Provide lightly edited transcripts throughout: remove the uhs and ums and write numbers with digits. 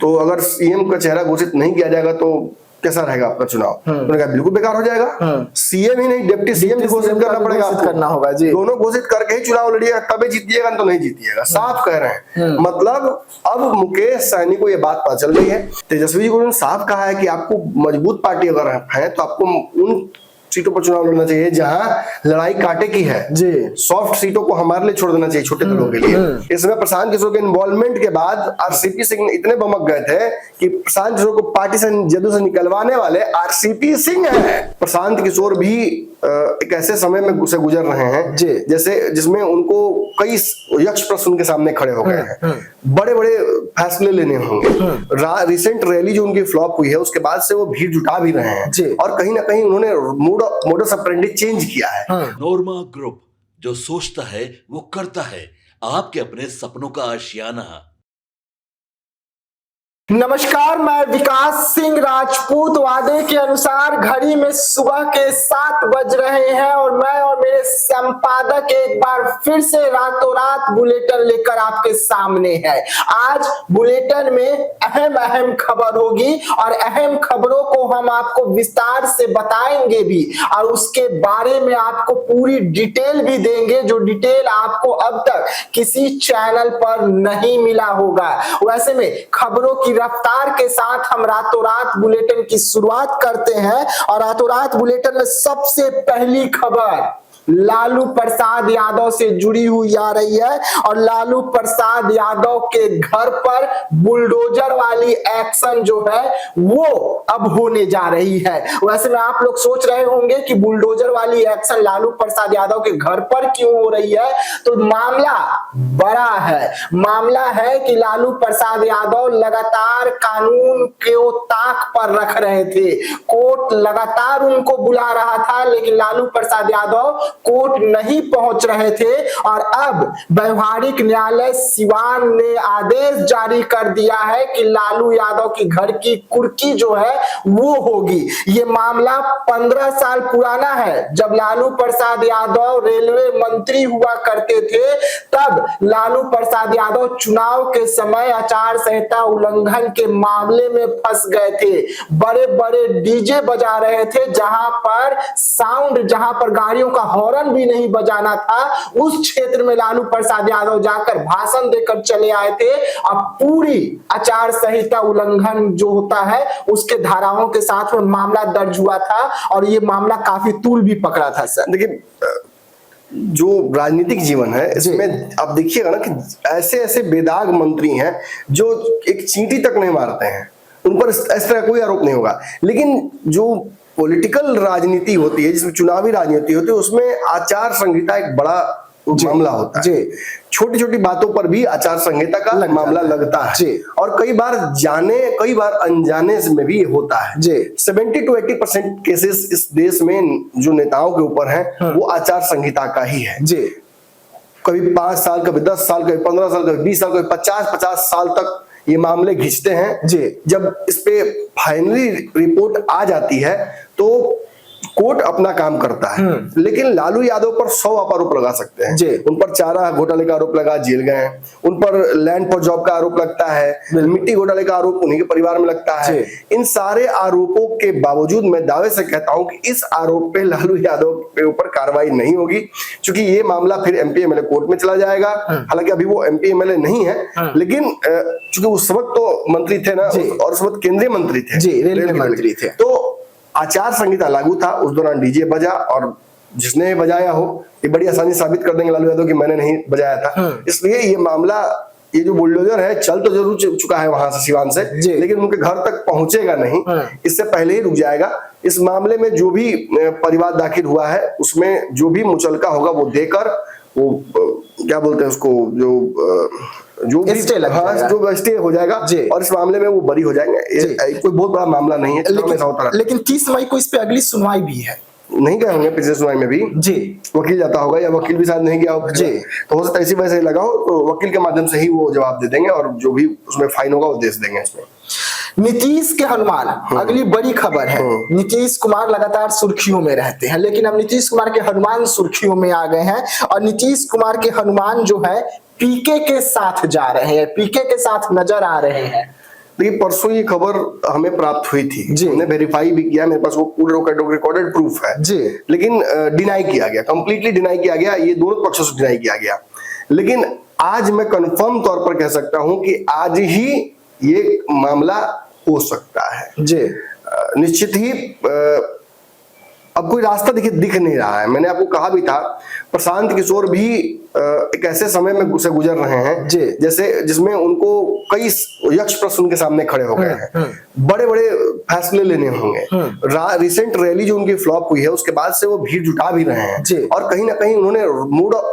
तो अगर सीएम का चेहरा घोषित नहीं किया जाएगा तो कैसा रहेगा आपका चुनाव? उन्होंने कहा बिल्कुल बेकार हो जाएगा, सीएम ही नहीं डिप्टी सीएम भी घोषित करना पड़ेगा, आपको करना होगा जी। दोनों घोषित करके ही चुनाव लड़िएगा, तभी जीतिएगा, तो नहीं जीतिएगा, साफ कह रहे हैं। मतलब अब मुकेश सहनी को ये बात पता चल गई है। तेजस्वी जी को उन्होंने साफ कहा है कि आपको मजबूत पार्टी अगर है तो आपको उन सीटों पर चुनाव लड़ना चाहिए जहां लड़ाई कांटे की है जी। सॉफ्ट सीटों को हमारे लिए छोड़ देना चाहिए, छोटे दलों के लिए। इसमें प्रशांत किशोर के इन्वॉल्वमेंट के बाद आरसीपी सिंह इतने बमक गए थे कि प्रशांत किशोर को पार्टी से जदू से निकलवाने वाले आरसीपी सिंह है। प्रशांत किशोर भी एक ऐसे समय में से गुजर रहे हैं जैसे जिसमें उनको कई यक्ष प्रश्न उनके सामने खड़े हो गए हैं, बड़े बड़े फैसले लेने होंगे। रिसेंट रैली जो उनकी फ्लॉप हुई है उसके बाद से वो भीड़ जुटा भी रहे हैं और कहीं ना कहीं उन्होंने मोडस ऑपरेंडी चेंज किया है। नोरमा ग्रुप, जो सोचता है वो करता है, आपके अपने सपनों का आशियाना। नमस्कार, मैं विकास सिंह राजपूत। वादे के अनुसार घड़ी में सुबह के 7 बज रहे हैं और मैं और मेरे संपादक एक बार फिर से रातों रात बुलेटिन लेकर आपके सामने है। आज बुलेटिन में अहम खबर होगी और अहम खबरों को हम आपको विस्तार से बताएंगे भी और उसके बारे में आपको पूरी डिटेल भी देंगे, जो डिटेल आपको अब तक किसी चैनल पर नहीं मिला होगा। वैसे में खबरों की रफ्तार के साथ हम रातों रात बुलेटिन की शुरुआत करते हैं और रातों रात बुलेटिन में सबसे पहली खबर लालू प्रसाद यादव से जुड़ी हुई आ रही है और लालू प्रसाद यादव के घर पर बुलडोजर वाली एक्शन जो है वो अब होने जा रही है। वैसे में आप लोग सोच रहे होंगे कि बुलडोजर वाली एक्शन लालू प्रसाद यादव के घर पर क्यों हो रही है, तो मामला बड़ा है। मामला है कि लालू प्रसाद यादव लगातार कानून को ताक पर रख रहे थे। कोर्ट लगातार उनको बुला रहा था लेकिन लालू प्रसाद यादव कोर्ट नहीं पहुंच रहे थे और अब व्यवहारिक न्यायालय सिवान ने आदेश जारी कर दिया है कि लालू यादव की घर की कुर्की जो है वो होगी। ये मामला 15 साल पुराना है। जब लालू प्रसाद यादव रेलवे मंत्री हुआ करते थे तब लालू प्रसाद यादव चुनाव के समय आचार संहिता उल्लंघन के मामले में फंस गए थे। बड़े बड़े डीजे बजा रहे थे, जहां पर गाड़ियों का हॉर्न भी नहीं बजाना था, उस क्षेत्र में लालू प्रसाद यादव जाकर भाषण देकर चले आए थे। अब पूरी आचार संहिता उल्लंघन जो होता है उसके धाराओं के साथ में मामला दर्ज हुआ था और ये मामला काफी तूल भी पकड़ा था। सर देखिए, जो राजनीतिक जीवन है इसमें आप देखिएगा ना कि ऐसे ऐसे बेदाग मंत्री हैं जो एक चींटी तक नहीं मारते हैं, उन पर इस तरह कोई आरोप नहीं होगा। लेकिन जो पॉलिटिकल राजनीति होती है, जिसमें चुनावी राजनीति होती है, उसमें आचार संहिता एक बड़ा मामला होता है। छोटी छोटी बातों पर भी आचार संहिता का मामला लगता है और कई बार जाने कई बार अनजाने में भी होता है। 70 to 80% केसेस इस देश में जो नेताओं के ऊपर है वो आचार संहिता का ही है। कभी 5 साल, कभी 10 साल, कभी 15 साल, कभी 20 साल, कभी 50 साल तक ये मामले खींचते हैं। जब इस पे फाइनली रिपोर्ट आ जाती है तो कोर्ट अपना काम करता है। लेकिन लालू यादव पर 100 आरोप लगा सकते हैं। उन पर चारा घोटाले का आरोप लगा, जेल गए। उन पर लैंड फॉर जॉब का आरोप लगता है, मिट्टी घोटाले का आरोप उन्हीं के परिवार में लगता है। इन सारे आरोपों के बावजूद मैं दावे से कहता हूं कि इस आरोप पे लालू यादव के ऊपर कार्रवाई नहीं होगी, क्योंकि ये मामला फिर एमपी एमएलए कोर्ट में चला जाएगा। हालांकि अभी वो एमपी एमएलए नहीं है, लेकिन चूंकि उस वक्त तो मंत्री थे ना, और उस वक्त केंद्रीय मंत्री थे, रेलवे मंत्री थे, तो आचार संहिता लागू था। उस दौरान डीजे बजा और जिसने बजाया हो ये बड़ी आसानी साबित कर देंगे लालू यादव कि मैंने नहीं बजाया था। इसलिए ये मामला, ये जो बुलडोजर है चल तो जरूर चुका है वहां से, सिवान से, लेकिन उनके घर तक पहुंचेगा नहीं, इससे पहले ही रुक जाएगा। इस मामले में जो भी परिवाद दाखिल हुआ है उसमें जो भी मुचलका होगा वो देकर, वो क्या बोलते हैं उसको, जो स्टे हो जाएगा और इस मामले में वो बरी हो जाएंगे। कोई बहुत बड़ा मामला नहीं है। लेकिन 30 मई को इस पे अगली सुनवाई भी है। नहीं गए होंगे पिछले सुनवाई में भी वकील जाता होगा, या वकील भी शायद नहीं गया होगा, तो हो सकता है इसी वजह से लगा हो, तो वकील के माध्यम से ही वो जवाब दे देंगे और जो भी उसमें फाइन होगा वो दे देंगे। इसमें नीतीश के हनुमान अगली बड़ी खबर है। नीतीश कुमार लगातार सुर्खियों में रहते हैं, लेकिन अब नीतीश कुमार के हनुमान सुर्खियों में आ गए हैं और नीतीश कुमार के हनुमान जो है पीके के साथ जा रहे हैं, पीके के साथ नजर आ रहे हैं। देखिए परसों ये खबर हमें प्राप्त हुई थी जी। हमने वेरीफाई भी किया, मेरे पास वो पूरा रिकॉर्डेड प्रूफ है जी। लेकिन डिनाई किया गया, कंप्लीटली डिनाई किया गया, ये दोनों पक्षों से डिनाई किया गया। लेकिन आज मैं कंफर्म तौर पर कह सकता हूं कि आज ही ये मामला हो सकता है जी। निश्चित ही। अब कोई रास्ता दिख नहीं रहा है। मैंने आपको कहा भी था प्रशांत किशोर भी एक ऐसे समय में से गुजर रहे हैं जी। जैसे जिसमें उनको कई यक्ष प्रश्न उनके सामने खड़े हो गए हैं, बड़े बड़े फैसले लेने होंगे। रिसेंट रैली जो उनकी फ्लॉप हुई है उसके बाद से वो भीड़ जुटा भी रहे हैं जी। और कहीं ना कहीं उन्होंने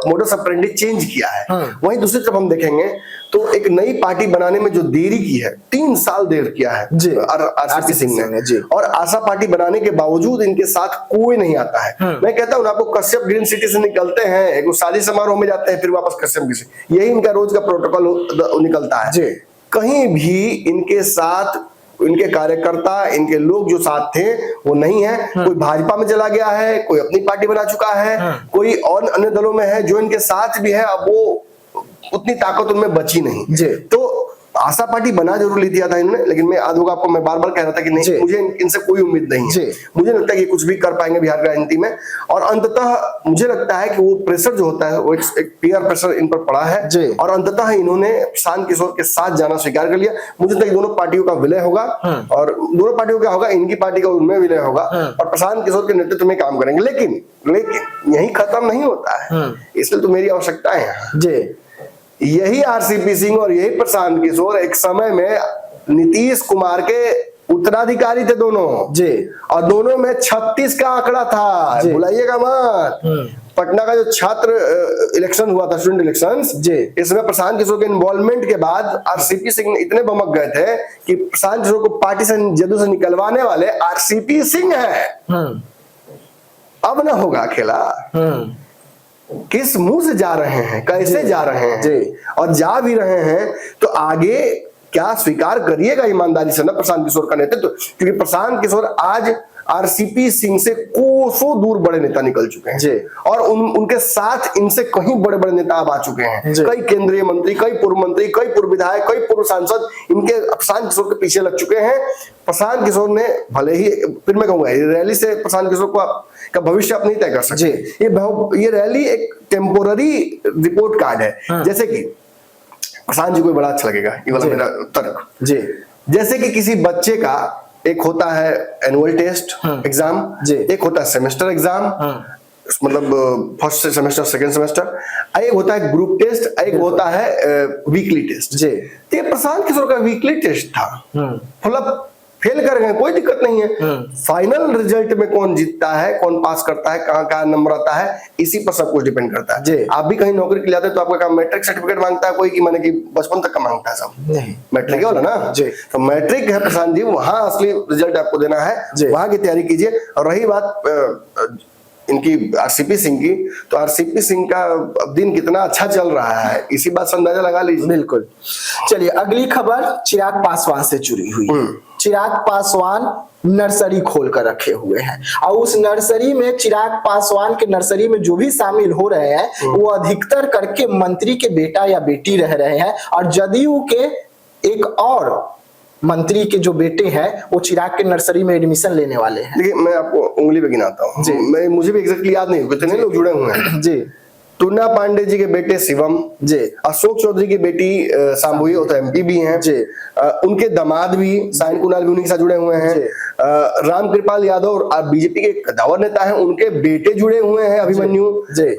मोडस ऑपरेंडी चेंज किया है। वहीं दूसरी तरफ हम देखेंगे तो एक नई पार्टी बनाने में जो देरी की है, 3 साल देर किया है जी। आरसीपी सिंह ने जी। और आशा पार्टी बनाने के बावजूद इनके साथ कोई नहीं आता है। मैं कहता हूं आपको कश्यप ग्रीन सिटी से निकलते हैं, एक शादी समारोह में जाते हैं, फिर वापस कश्यप ग्रीन सिटी, यही इनका रोज का प्रोटोकॉल निकलता है। जी। कहीं भी इनके साथ इनके कार्यकर्ता, इनके लोग जो साथ थे वो नहीं है। कोई भाजपा में चला गया है, कोई अपनी पार्टी बना चुका है, कोई और अन्य दलों में है जो इनके साथ भी है, अब वो उतनी ताकत उनमें बची नहीं। जी। तो आशा पार्टी बना जरूर ली दिया था इन्होंने, लेकिन मैं आज आपको मैं बार बार कह रहा था कि नहीं, मुझे इनसे कोई उम्मीद नहीं है। मुझे लगता है कि कुछ भी कर पाएंगे बिहार की राजनीति में, और अंततः मुझे लगता है कि वो प्रेशर जो होता है वो एक पीआर प्रेशर इन पर पड़ा है और अंततः इन्होंने प्रशांत किशोर के साथ जाना स्वीकार कर लिया। मुझे लगता है दोनों पार्टियों का विलय होगा और दोनों पार्टियों का होगा, इनकी पार्टी का उनमें विलय होगा और प्रशांत किशोर के नेतृत्व में काम करेंगे। लेकिन यही खत्म नहीं होता है, इसलिए तो मेरी आवश्यकता है। यही आरसीपी सिंह और यही प्रशांत किशोर एक समय में नीतीश कुमार के उत्तराधिकारी थे दोनों जी, और दोनों में 36 का आंकड़ा था, भुलाइएगा मत। पटना का जो छात्र इलेक्शन हुआ था, स्टूडेंट इलेक्शंस जी, इसमें प्रशांत किशोर के इन्वॉल्वमेंट के बाद आरसीपी सिंह इतने बमक गए थे कि प्रशांत किशोर को पार्टी से जदू से निकलवाने वाले आरसीपी सिंह है। अब ना होगा खेला। किस मुंह से जा रहे हैं, कैसे जा रहे हैं जी, और जा भी रहे हैं तो आगे क्या स्वीकार करिएगा ईमानदारी से ना प्रशांत किशोर का नेतृत्व, क्योंकि प्रशांत किशोर आज आरसीपी सिंह से कोसों दूर बड़े नेता निकल चुके हैं जी, और उनके साथ इनसे कहीं बड़े बड़े नेता अब आ चुके हैं। कई केंद्रीय मंत्री, कई पूर्व मंत्री, कई पूर्व विधायक, कई पूर्व सांसद इनके प्रशांत किशोर के पीछे लग चुके हैं। प्रशांत किशोर ने भले ही, फिर मैं कहूंगा रैली से प्रशांत किशोर का भविष्य आप नहीं तय कर सकते। ये रैली एक टेम्पोररी रिपोर्ट कार्ड है। जैसे कि प्रशांत जी को बड़ा अच्छा लगेगा ये वाला मेरा तर्क जी, जैसे कि किसी बच्चे का एक होता है एनुअल टेस्ट एग्जाम, एक होता है सेमेस्टर एग्जाम, मतलब फर्स्ट सेमेस्टर, सेकंड सेमेस्टर, एक होता है ग्रुप टेस्ट, एक होता है वीकली टेस्ट जी। तो ये प्रशांत किशोर का वीकली टेस्ट था, मतलब फेल कर गए, कोई दिक्कत नहीं है। फाइनल रिजल्ट में कौन जीतता है, कौन पास करता है, कहाँ कहाँ नंबर आता है, इसी पर सब कुछ डिपेंड करता है। आप भी कहीं नौकरी के लिए आते हैं तो आपका काम मैट्रिक सर्टिफिकेट मांगता है कोई, कि माने कि बचपन तक का मांगता है? सब नहीं, मैट्रिक वाला ना जी, तो मैट्रिक है प्रशांत जी, वहां असली रिजल्ट आपको देना है, वहां की तैयारी कीजिए। और रही बात इनकी आरसीपी सिंह की, तो आरसीपी सिंह का दिन कितना अच्छा चल रहा है इसी बात से अंदाजा लगा लीजिए। बिल्कुल। चलिए अगली खबर चिराग पासवान से जुड़ी हुई है। चिराग पासवान नर्सरी खोल कर रखे हुए हैं, और उस नर्सरी में चिराग पासवान के नर्सरी में जो भी शामिल हो रहे हैं वो अधिकतर करके मंत्री के बेटा या बेटी रह रहे हैं, और जदयू के एक और मंत्री के जो बेटे हैं वो चिराग के नर्सरी में एडमिशन लेने वाले हैं। देखिए मैं आपको उंगली पे गिनाता हूँ जी, मुझे भी एग्जैक्टली याद नहीं, कितने लोग जुड़े हुए हैं जी। टूना पांडे जी के बेटे शिवम जी, अशोक चौधरी की बेटी सांभुई, वो तो एमपी भी हैं जी, उनके दामाद भी साइन कुणाल भी उन्हीं के साथ जुड़े हुए हैं। राम कृपाल यादव बीजेपी के कदावर नेता हैं, उनके बेटे जुड़े हुए हैं, अभिमन्यु जी।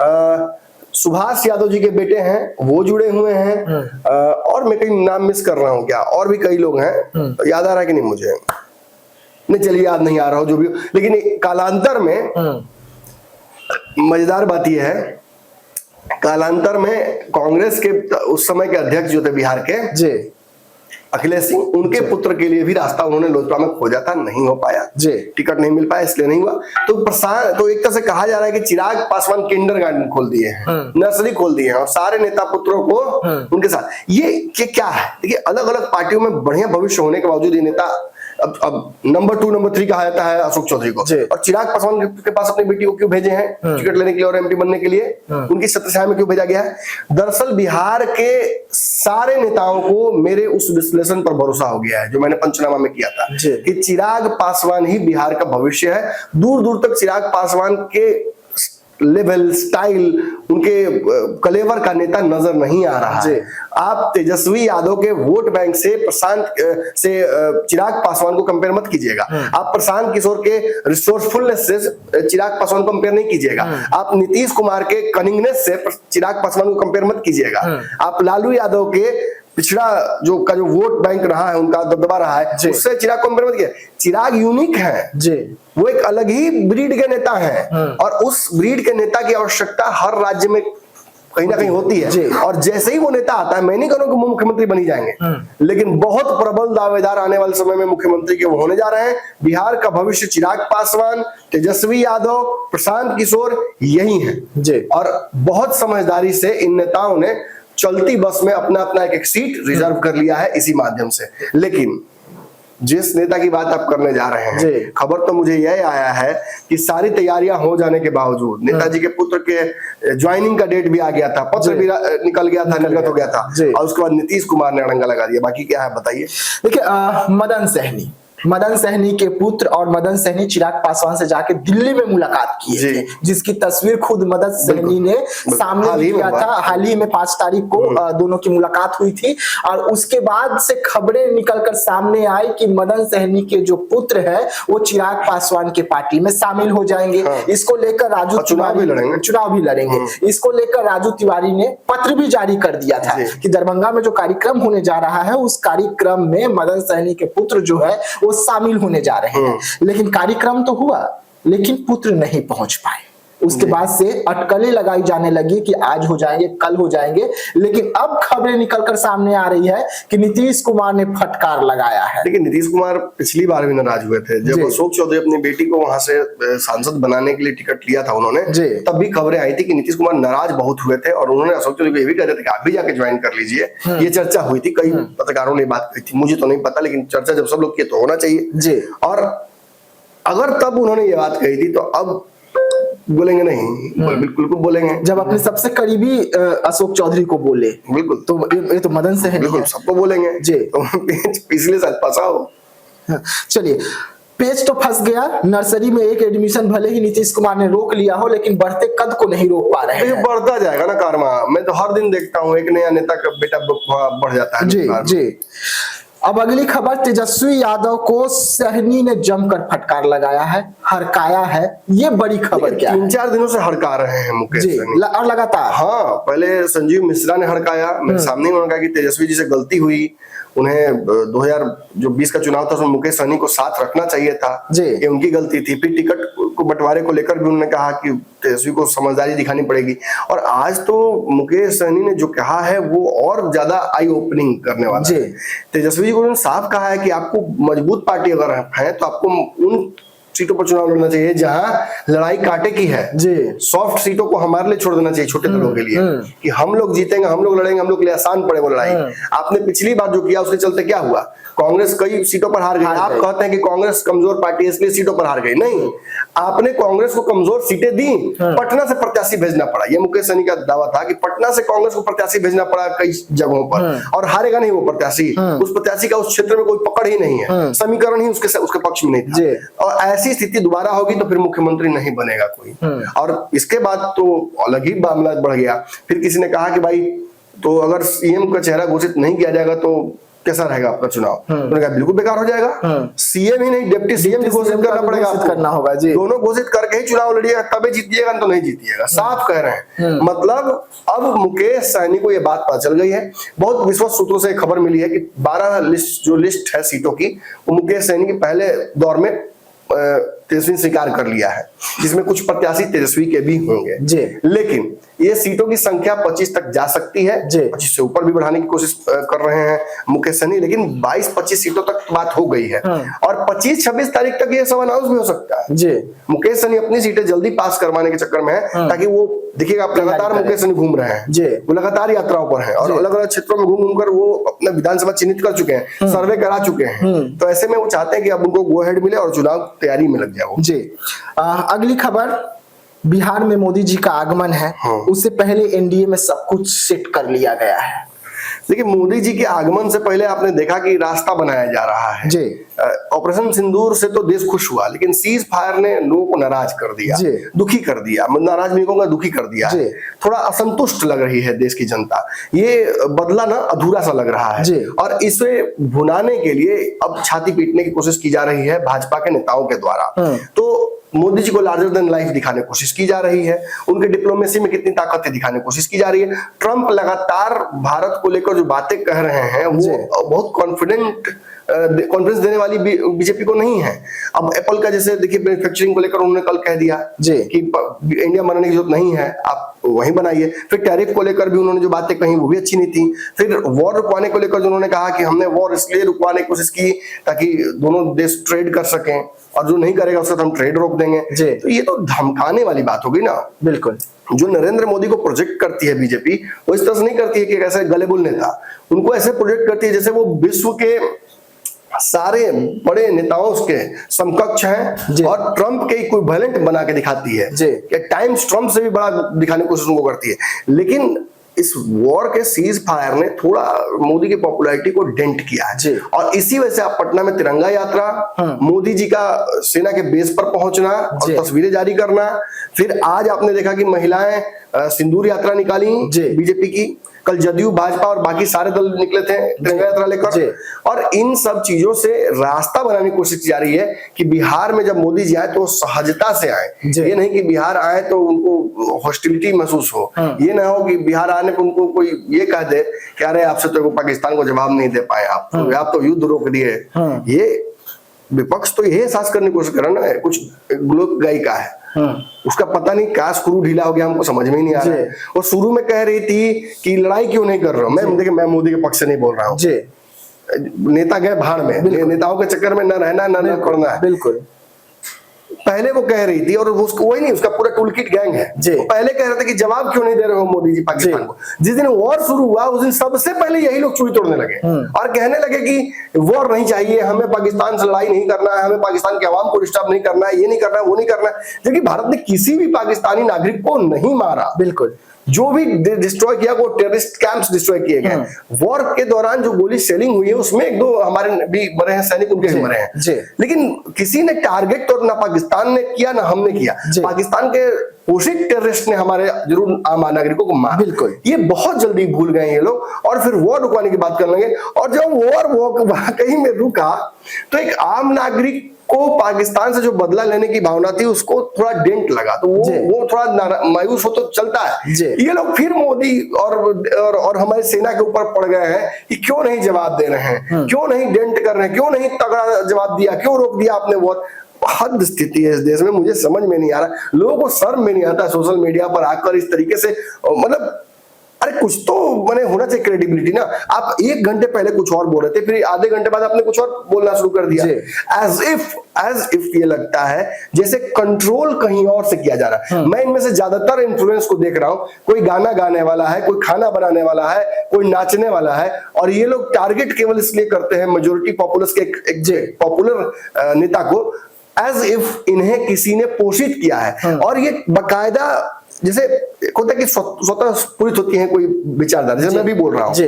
सुभाष यादव जी के बेटे हैं वो जुड़े हुए हैं, और मैं कहीं नाम मिस कर रहा हूँ क्या, और भी कई लोग हैं, याद आ रहा है कि नहीं मुझे, नहीं चलिए याद नहीं आ रहा हो जो भी, लेकिन कालांतर में मजेदार बात यह है, कालांतर में कांग्रेस के उस समय के अध्यक्ष जो थे बिहार के जी, अखिलेश सिंह, उनके पुत्र के लिए भी रास्ता उन्होंने लोजपा में खोजा था, नहीं हो पाया जी, टिकट नहीं मिल पाया, इसलिए नहीं हुआ। तो प्रशांत, तो एक तरह से कहा जा रहा है कि चिराग पासवान किंडरगार्टन खोल दिए हैं, नर्सरी खोल दिए हैं, और सारे नेता पुत्रों को उनके साथ। ये क्या है, देखिए अलग अलग पार्टियों में बढ़िया भविष्य होने के बावजूद ये नेता अब नंबर 2 नंबर 3 कहा जाता है अशोक चौधरी को, जी। और चिराग पासवान के पास अपनी बेटी को क्यों भेजे हैं टिकट लेने के लिए और एमपी बनने के लिए, उनकी सत्यसाई में क्यों भेजा गया है? दरअसल बिहार के सारे नेताओं को मेरे उस विश्लेषण पर भरोसा हो गया है जो मैंने पंचनामा में किया था जी। कि चिराग पासवान ही बिहार का भविष्य है। दूर दूर तक चिराग पासवान के लेवल, स्टाइल, उनके कलेवर का नेता नजर नहीं आ रहा है। आप तेजस्वी यादव के वोट बैंक से चिराग पासवान को कंपेयर मत कीजिएगा। आप प्रशांत किशोर के रिसोर्सफुलनेस से चिराग पासवान को कंपेयर नहीं कीजिएगा। आप नीतीश कुमार के कनिंगनेस से चिराग पासवान को कंपेयर मत कीजिएगा। आप लालू यादव के पिछड़ा जो वोट बैंक रहा है, उनका दबदबा रहा है, उससे चिराग को कंपेयर मत किया। चिराग यूनिक है जी, वो एक अलग ही ब्रीड के नेता हैं और उस ब्रीड के नेता की आवश्यकता हर राज्य में कहीं ना कहीं होती है। और जैसे ही वो नेता आता है, मैं नहीं कहूंगा कि वो मुख्यमंत्री बनी जाएंगे, लेकिन बहुत प्रबल दावेदार आने वाले समय में मुख्यमंत्री के वो होने जा रहे हैं। बिहार का भविष्य चिराग पासवान, तेजस्वी यादव, प्रशांत किशोर यही है। और बहुत समझदारी से इन नेताओं ने चलती बस में अपना अपना एक सीट रिजर्व कर लिया है इसी माध्यम से। लेकिन जिस नेता की बात आप करने जा रहे हैं, खबर तो मुझे यह आया है कि सारी तैयारियां हो जाने के बावजूद नेताजी के पुत्र के ज्वाइनिंग का डेट भी आ गया था, पत्र भी निकल गया था, निर्गत हो गया था, और उसके बाद नीतीश कुमार ने अड़ंगा लगा दिया। बाकी क्या है बताइए। देखिए, मदन सहनी के पुत्र और मदन सहनी चिराग पासवान से जाके दिल्ली में मुलाकात की थी, जिसकी तस्वीर खुद मदन सहनी ने सामने किया था। हाल ही में 5 तारीख को दोनों की मुलाकात हुई थी और उसके बाद से खबरें निकलकर सामने आई कि मदन सहनी के जो पुत्र है वो चिराग पासवान के पार्टी में शामिल हो जाएंगे। इसको लेकर राजू चुनाव भी लड़ेंगे। इसको लेकर राजू तिवारी ने पत्र भी जारी कर दिया था कि दरभंगा में जो कार्यक्रम होने जा रहा है उस कार्यक्रम में मदन सहनी के पुत्र जो है वो शामिल होने जा रहे हैं। लेकिन कार्यक्रम तो हुआ, लेकिन पुत्र नहीं पहुंच पाए। उसके बाद से अटकलें लगाई जाने लगी कि आज हो जाएंगे, कल हो जाएंगे। लेकिन अब खबरें निकलकर सामने आ रही है कि नीतीश कुमार ने फटकार लगाया है। लेकिन नीतीश कुमार पिछली बार भी नाराज हुए थे जब अशोक चौधरी अपनी बेटी को वहां से सांसद बनाने के लिए टिकट लिया था उन्होंने, तब भी खबरें आई थी कि नीतीश कुमार नाराज बहुत हुए थे और उन्होंने अशोक चौधरी को ये भी कह रहे थे कि आप भी जाके ज्वाइन कर लीजिए। ये चर्चा हुई थी, कई पत्रकारों ने बात कही थी, मुझे तो नहीं पता, लेकिन चर्चा जब सब लोग किए तो होना चाहिए। और अगर तब उन्होंने ये बात कही थी तो अब बोलेंगे नहीं? बिल्कुल बोलेंगे। जब अपने सबसे करीबी अशोक चौधरी को बोले, बिल्कुल, तो ये तो मदन सहनी बिल्कुल सबको बोलेंगे जी। तो पिछले साल फंसा हो। चलिए, पेज तो फंस गया। नर्सरी में एक एडमिशन भले ही नीतीश कुमार ने रोक लिया हो, लेकिन बढ़ते कद को नहीं रोक पा रहे हैं। बढ़ता जाएगा ना कारमा। मैं तो हर दिन देखता हूँ एक नया नेता का बेटा बढ़ जाता है। जी। अब अगली खबर, तेजस्वी यादव को सहनी ने जमकर फटकार लगाया है, हड़काया है। ये बड़ी खबर क्या है? 3-4 दिनों से हड़का रहे हैं मुकेश सहनी और लगातार। हाँ, पहले संजीव मिश्रा ने हड़काया, मेरे सामने उन्होंने कहा कि तेजस्वी जी से गलती हुई, उन्हें 2020 का चुनाव था उसमें मुकेश सहनी को साथ रखना चाहिए था, ये उनकी गलती थी। फिर टिकट को बंटवारे को लेकर भी उन्होंने कहा कि तेजस्वी को समझदारी दिखानी पड़ेगी। और आज तो मुकेश सहनी ने जो कहा है वो और ज्यादा आई ओपनिंग करने वाला है। तेजस्वी जी को उन्होंने साफ कहा है कि आपको मजबूत पार्टी अगर है तो आपको उन सीटों पर चुनाव लड़ना चाहिए जहां लड़ाई कांटे की है जी। सॉफ्ट सीटों को हमारे लिए छोड़ देना चाहिए, छोटे दलों के लिए, कि हम लोग जीतेंगे, हम लोग लड़ेंगे, हम लोग के लिए आसान पड़े वो लड़ाई। आपने पिछली बार जो किया उसके चलते क्या हुआ? कांग्रेस कई सीटों पर हार गई। आप कहते हैं कि कांग्रेस कमजोर पार्टी है इसलिए सीटों पर हार गई। नहीं, आपने कांग्रेस को कमजोर सीटें दी, पटना से प्रत्याशी भेजना पड़ा। ये मुकेश सहनी का दावा था कि पटना से कांग्रेस को प्रत्याशी भेजना पड़ा कई जगहों पर, और हारेगा नहीं वो प्रत्याशी। उस प्रत्याशी का उस क्षेत्र में कोई पकड़ ही नहीं है, समीकरण ही उसके पक्ष में नहीं था। और ऐसी स्थिति दोबारा होगी तो फिर मुख्यमंत्री नहीं बनेगा कोई। और इसके बाद तो अलग ही मामला बढ़ गया। फिर किसी ने कहा कि भाई तो अगर सीएम का चेहरा घोषित नहीं किया जाएगा तो कैसा रहेगा आपका चुनाव? उन्होंने कहा बिल्कुल बेकार हो जाएगा। सीएम ही नहीं, डिप्टी सीएम भी घोषित करना पड़ेगा, करना होगा जी। दोनों घोषित करके ही चुनाव लड़िएगा, तबे जीतिएगा, तो नहीं जीतिएगा। साफ कह रहे हैं। मतलब अब मुकेश सहनी को यह बात पता चल गई है। बहुत विश्वस्त सूत्रों से खबर मिली है कि 12 लिस्ट है सीटों की, वो मुकेश सहनी की पहले दौर में तेजस्वी ने स्वीकार कर लिया है, जिसमें कुछ प्रत्याशी तेजस्वी के भी होंगे जी। लेकिन ये सीटों की संख्या 25 तक जा सकती है, जी। 25 से ऊपर भी बढ़ाने की कोशिश कर रहे हैं मुकेश सहनी, लेकिन 22-25 सीटों तक बात हो गई है और 25-26 तारीख तक ये सब अनाउंस भी हो सकता है। जी। मुकेश सहनी अपनी सीटें जल्दी पास करवाने के चक्कर में है ताकि वो देखिएगा आप लगातार मुकेश सहनी घूम रहे हैं जी। वो लगातार यात्राओं पर हैं और अलग अलग क्षेत्रों में घूम घूम कर वो अपना विधानसभा चिन्हित कर चुके हैं, सर्वे करा चुके हैं। तो ऐसे में वो चाहते हैं कि अब उनको गो हेड मिले और चुनाव तैयारी में लग जाए वो। जी। अगली खबर, बिहार में मोदी जी का आगमन है, उससे पहले एनडीए में सब कुछ सेट कर लिया गया है। देखिए मोदी जी के आगमन से पहले आपने देखा कि रास्ता बनाया जा रहा है जी। ऑपरेशन सिंदूर से तो देश खुश हुआ, लेकिन सीज फायर ने लोगों को नाराज कर दिया, जी। दुखी कर दिया, नाराज नहीं कहूंगा, दुखी कर दिया जी। थोड़ा असंतुष्ट लग रही है देश की जनता। ये बदला ना अधूरा सा लग रहा जी। है और इसे भुनाने के लिए अब छाती पीटने की कोशिश की जा रही है भाजपा के नेताओं के द्वारा। तो मोदी जी को लार्जर देन लाइफ दिखाने की कोशिश की जा रही है, उनके डिप्लोमेसी में कितनी ताकत है दिखाने की कोशिश की जा रही है। ट्रंप लगातार भारत को लेकर जो बातें कह रहे हैं वो बहुत कॉन्फिडेंस देने वाली बीजेपी को नहीं है। अब एप्पल का जैसे देखिए मैन्युफैक्चरिंग को लेकर उन्होंने कल कह दिया जी। कि इंडिया बनाने की जरूरत नहीं है, आप वहीं बनाइए। फिर टैरिफ को लेकर भी उन्होंने जो बातें कही वो भी अच्छी नहीं थी। फिर वॉर रुकवाने को लेकर जो उन्होंने कहा कि हमने वॉर इसलिए रुकवाने की कोशिश की ताकि दोनों देश ट्रेड कर सकें और जो नहीं करेगा उससे हम ट्रेड रोक देंगे। तो ये तो धमकाने वाली बात हो गई ना। बिल्कुल। जो नरेंद्र मोदी को प्रोजेक्ट करती है बीजेपी, वो इस तरह से नहीं करती है कि ऐसे गलेबुल नेता, उनको ऐसे प्रोजेक्ट करती है जैसे वो विश्व के सारे बड़े नेताओं के समकक्ष हैं और ट्रंप के इक्विवेलेंट बना के दिखाती है कि टाइम्स ट्रंप से भी बड़ा दिखाने की कोशिश उनको करती है। लेकिन इस वॉर के सीज फायर ने थोड़ा मोदी की पॉपुलैरिटी को डेंट किया है और इसी वजह से आप पटना में तिरंगा यात्रा, मोदी जी का सेना के बेस पर पहुंचना और तस्वीरें जारी करना, फिर आज आपने देखा कि महिलाएं सिंदूर यात्रा निकाली बीजेपी की, कल जदयू भाजपा और बाकी सारे दल निकले थे तिरंगा यात्रा लेकर और इन सब चीजों से रास्ता बनाने की कोशिश की जा रही है कि बिहार में जब मोदी जी आए तो सहजता से आए, ये नहीं कि बिहार आए तो उनको हॉस्टिलिटी महसूस हो, ये ना हो कि बिहार आने पर उनको कोई ये कह दे कि अरे आपसे तो पाकिस्तान को जवाब नहीं दे पाए, आप तो युद्ध रोक दिए। ये विपक्ष तो यही एहसास करने की कोशिश कर रहा है ना, कुछ लोक गायिका है उसका पता नहीं क्या स्क्रू ढीला हो गया, हमको समझ में ही नहीं आ रहा है। वो शुरू में कह रही थी कि लड़ाई क्यों नहीं कर रहा हूं मैं, देखिए मैं मोदी के पक्ष से नहीं बोल रहा हूँ, नेता गए भाड़ में, नेताओं के चक्कर में न रहना न करना है। बिल्कुल। पहले वो कह रही थी और वही नहीं, उसका पूरा टूल किट गैंग है। वो पहले कह रहे थे कि जवाब क्यों नहीं दे रहे हो मोदी जी पाकिस्तान को। जिस दिन वॉर शुरू हुआ उस दिन सबसे पहले यही लोग चूड़ी तोड़ने लगे और कहने लगे कि वॉर नहीं चाहिए, हमें पाकिस्तान से लड़ाई नहीं करना है, हमें पाकिस्तान के अवाम को डिस्टर्ब नहीं करना है, ये नहीं करना है, वो नहीं करना है। जबकि भारत ने किसी भी पाकिस्तानी नागरिक को नहीं मारा। बिल्कुल। जो भी डिस्ट्रॉय किया वो टेररिस्ट कैंप्स डिस्ट्रॉय किए गए। वॉर के दौरान जो गोली सेलिंग हुई है उसमें एक दो हमारे भी मरे हैं, सैनिक उनके भी मरे हैं, लेकिन किसी ने टारगेट तो ना पाकिस्तान ने किया ना हमने किया। पाकिस्तान के पोषित टेररिस्ट ने हमारे जरूर आम नागरिकों को मारा। बिल्कुल। ये बहुत जल्दी भूल गए ये लोग और फिर वॉर रुकवाने की बात कर लेंगे। और जब वॉर वाकई में रुका तो एक आम नागरिक को पाकिस्तान से जो बदला लेने की भावना थी उसको थोड़ा डेंट लगा, तो वो थोड़ा मायूस हो तो चलता है। ये लोग फिर मोदी और हमारी सेना के ऊपर पड़ गए हैं कि क्यों नहीं जवाब दे रहे हैं, क्यों नहीं डेंट कर रहे हैं, क्यों नहीं तगड़ा जवाब दिया, क्यों रोक दिया आपने वॉर। हद स्थिति है इस देश में, मुझे समझ में नहीं आ रहा, लोगों को शर्म में नहीं आता सोशल मीडिया पर आकर इस तरीके से, मतलब अरे कुछ तो मैंने होना चाहिए क्रेडिबिलिटी ना। आप 1 घंटे पहले कुछ और बोल रहे थे, फिर आधे घंटे बाद आपने कुछ और बोलना शुरू कर दिया। एज इफ ये लगता है जैसे कंट्रोल कहीं और से किया जा रहा है। मैं इनमें से ज्यादातर इन्फ्लुएंस को देख रहा हूं, कोई गाना गाने वाला है, कोई खाना बनाने वाला है, कोई नाचने वाला है, और ये लोग टारगेट केवल इसलिए करते हैं मेजोरिटी पॉपुलस के एक पॉपुलर नेता को, एज इफ इन्हें किसी ने पोषित किया है। और ये बकायदा जैसे होता है कि स्वतः स्फुरित होती है कोई विचारधारा, जैसे मैं भी बोल रहा हूं,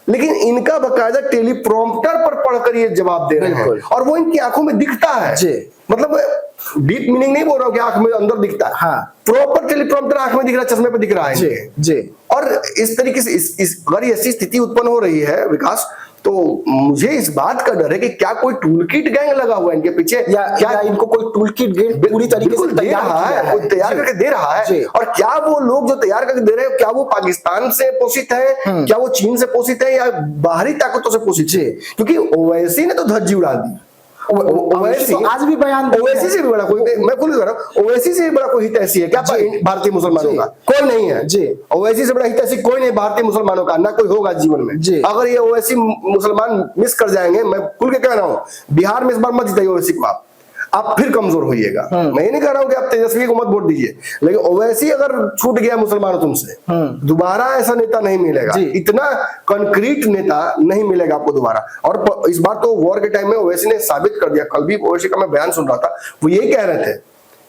लेकिन इनका बकायदा टेलीप्रॉम्प्टर पर पढ़कर ये जवाब दे रहे हैं और वो इनकी आंखों में दिखता है। मतलब डीप मीनिंग नहीं बोल रहा हूं कि आंख में अंदर दिखता है, प्रॉपर टेलीप्रॉम्प्टर आंख में दिख रहा है, चश्मे पे दिख रहा है। और इस तरीके से अगर ऐसी स्थिति उत्पन्न हो रही है विकास, तो मुझे इस बात का डर है कि क्या कोई टूल किट गैंग लगा हुआ है इनके पीछे, या क्या इनको कोई टूल किट गैंग पूरी तरीके से दे रहा है, कोई तैयार करके दे रहा है। और क्या वो लोग जो तैयार करके दे रहे हैं, क्या वो पाकिस्तान से पोषित है, क्या वो चीन से पोषित है, या बाहरी ताकतों से पोषित है? क्योंकि ओवैसी ने तो धज्जी उड़ा दी, ओवैसी तो आज भी बयान देते ओवैसी से भी बड़ा कोई, मैं खुद कह रहा हूँ, ओवैसी से भी बड़ा कोई हितैषी है क्या भारतीय मुसलमानों का? कोई नहीं है जी। ओवैसी से बड़ा हितैषी कोई नहीं भारतीय मुसलमानों का, ना कोई होगा जीवन में जी। अगर ये ओवैसी मुसलमान मिस कर जाएंगे, मैं खुल के कह रहा हूँ, बिहार में इस बार मत जिताइए ओवैसी को, आप फिर कमजोर होइएगा। मैं ये नहीं कह रहा हूँ कि आप तेजस्वी को मत वोट दीजिए, लेकिन ओवैसी अगर छूट गया मुसलमानों तुमसे, दोबारा ऐसा नेता नहीं मिलेगा, इतना कंक्रीट नेता नहीं मिलेगा आपको दोबारा। और इस बार तो वॉर के टाइम में ओवैसी ने साबित कर दिया, कल भी ओवैसी का मैं बयान सुन रहा था, वो यही कह रहे थे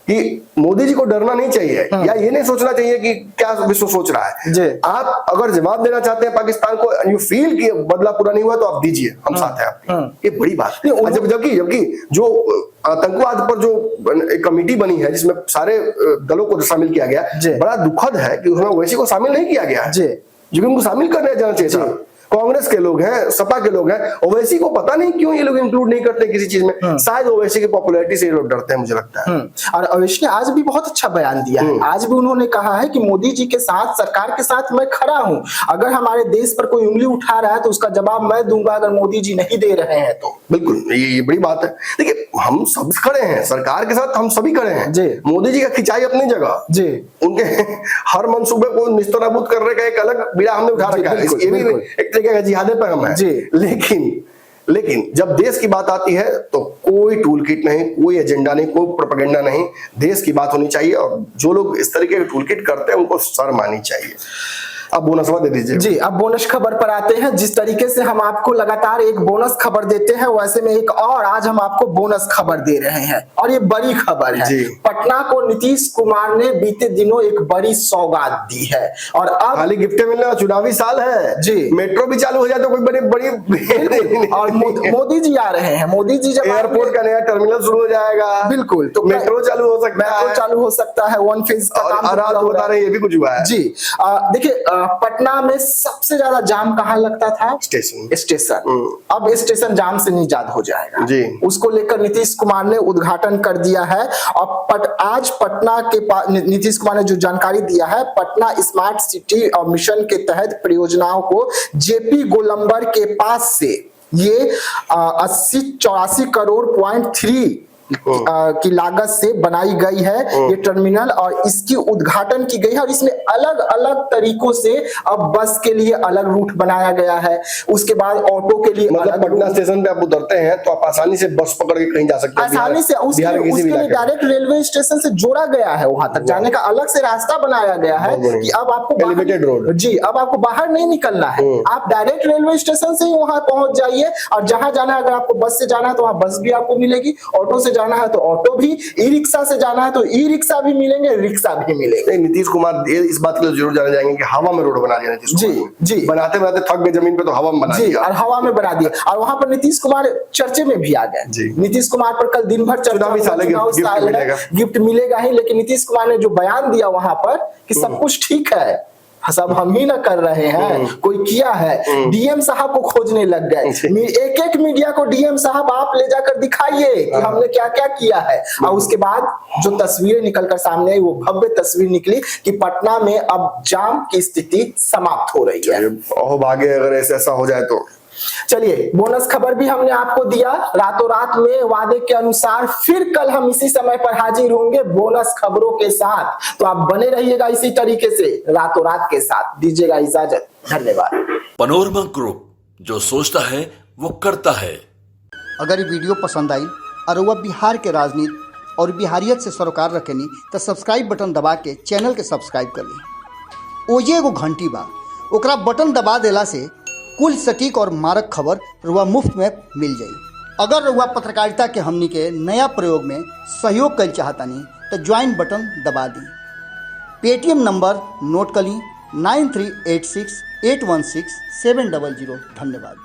कि मोदी जी को डरना नहीं चाहिए या ये नहीं सोचना चाहिए कि क्या विश्व सोच रहा है। आप अगर जवाब देना चाहते हैं पाकिस्तान को, यू फील कि बदला पूरा नहीं हुआ, तो आप दीजिए, हम साथ हैं आपके। ये बड़ी बात है। जबकि जो आतंकवाद पर जो एक कमेटी बनी है जिसमें सारे दलों को शामिल किया गया, बड़ा दुखद है कि उसमें ओवैसी को शामिल नहीं किया गया है, जो उनको शामिल करने जाना चाहिए था। कांग्रेस के लोग हैं, सपा के लोग हैं, ओवैसी को पता नहीं क्यों ये लोग इंक्लूड नहीं करते किसी चीज में। शायद ओवैसी की पॉपुलैरिटी से ये लोग डरते हैं, मुझे लगता है। और ओवैसी ने आज भी बहुत अच्छा बयान दिया है। आज भी उन्होंने कहा है कि मोदी जी के साथ, सरकार के साथ मैं खड़ा हूं, अगर हमारे देश पर कोई उंगली उठा रहा है तो उसका जवाब मैं दूंगा, अगर मोदी जी नहीं दे रहे हैं तो। बिल्कुल, ये बड़ी बात है। देखिए, हम सब खड़े हैं सरकार के साथ, हम सभी खड़े हैं जी। मोदी जी का खिंचाई अपनी जगह जी, उनके हर मंसूबे को निस्तनाबूद करने का एक अलग बीड़ा हमने उठा रखा है, ये भी एक तरीके का जिहादे पर हम है जी। लेकिन जब देश की बात आती है तो कोई टूल किट नहीं, कोई एजेंडा नहीं, कोई प्रोपेगेंडा नहीं, देश की बात होनी चाहिए। और जो लोग इस तरीके के टूल किट करते हैं उनको शर्म आनी चाहिए। अब बोनस दे दीजिए जी। अब बोनस खबर पर आते हैं। जिस तरीके से हम आपको लगातार एक बोनस खबर देते हैं, वैसे में एक और आज हम आपको बोनस खबर दे रहे हैं, और ये बड़ी खबर है। पटना को नीतीश कुमार ने बीते दिनों एक बड़ी सौगात दी है, और अब खाली गिफ्ट मिलने वाला चुनावी साल है जी। मेट्रो भी चालू हो जाए तो कोई बड़ी और मोदी जी आ रहे हैं। मोदी जी जब एयरपोर्ट का नया टर्मिनल शुरू हो जाएगा, बिल्कुल, तो मेट्रो चालू हो सकता है, वन फेज का काम बता रहे, ये भी कुछ हुआ है जी। देखिए, पटना में सबसे ज्यादा जाम कहाँ लगता था? स्टेशन। अब स्टेशन जाम से निजात हो जाएगा जी। उसको लेकर नीतीश कुमार ने उद्घाटन कर दिया है। और आज पटना के नीतीश कुमार ने जो जानकारी दिया है, पटना स्मार्ट सिटी और मिशन के तहत परियोजनाओं को जेपी गोलंबर के पास से ये 80-84 करोड़ .3 की लागत से बनाई गई है ये टर्मिनल, और इसकी उद्घाटन की गई है। और इसमें अलग अलग तरीकों से अब बस के लिए अलग रूट बनाया गया है, उसके बाद ऑटो के लिए मतलब पटना स्टेशन पे आप उतरते हैं तो आप आसानी से बस पकड़ के कहीं जा सकते हैं, आसानी से। उसके लिए डायरेक्ट रेलवे स्टेशन से जोड़ा गया है, वहां तक जाने का अलग से रास्ता बनाया गया है कि अब आपको एलिवेटेड रोड जी, अब आपको बाहर नहीं निकलना है, आप डायरेक्ट रेलवे स्टेशन से ही वहां पहुंच जाइए। और जहां जाना है, अगर आपको बस से जाना है तो वहां बस भी आपको मिलेगी, ऑटो से जाना है तो ऑटो भी, ई रिक्शा से जाना है तो ई रिक्शा भी मिलेंगे, रिक्शा भी मिलेंगे। नीतीश कुमार इस बात के लिए जरूर जाने जाएंगे कि हवा में रोड बना दिया नीतीश कुमार जी। बनाते बनाते थक गए जमीन पे तो हवा में बना दिया, और हवा में बना दिया। और वहां पर नीतीश कुमार चर्चे में भी आ गए। नीतीश कुमार पर कल दिन भर गिफ्ट मिलेगा ही, लेकिन नीतीश कुमार ने जो बयान दिया वहां पर कि सब कुछ ठीक है, सब हम ही ना कर रहे हैं, कोई किया है। डीएम साहब को खोजने लग गए, एक एक मीडिया को डीएम साहब आप ले जाकर दिखाइए कि हमने क्या क्या किया है। और उसके बाद जो तस्वीरें निकलकर सामने आई, वो भव्य तस्वीर निकली कि पटना में अब जाम की स्थिति समाप्त हो रही है। भाग्य अगर ऐसा हो जाए तो। चलिए, बोनस खबर भी हमने आपको दिया। रातों रात में वादे के अनुसार फिर कल हम इसी समय पर हाजिर होंगे बोनस खबरों के साथ, तो आप बने रहिएगा इसी तरीके से रातों रात के साथ। दीजिएगा इजाजत, धन्यवाद। पनोरमा ग्रुप, जो सोचता है वो करता है। अगर ये वीडियो पसंद आई और वह बिहार के राजनीति और बिहारियत से सरोकार रखेनी तो सब्सक्राइब बटन दबा के चैनल के सब्सक्राइब कर ली। ओजे एगो घंटी बा, ओकरा बटन दबा देला से कुल सटीक और मारक खबर रुआ मुफ्त में मिल जाई। अगर रुआ पत्रकारिता के हमनी के नया प्रयोग में सहयोग कर चाहतानी तो ज्वाइन बटन दबा दी। पेटीएम नंबर नोट कर ली 9386816700। धन्यवाद।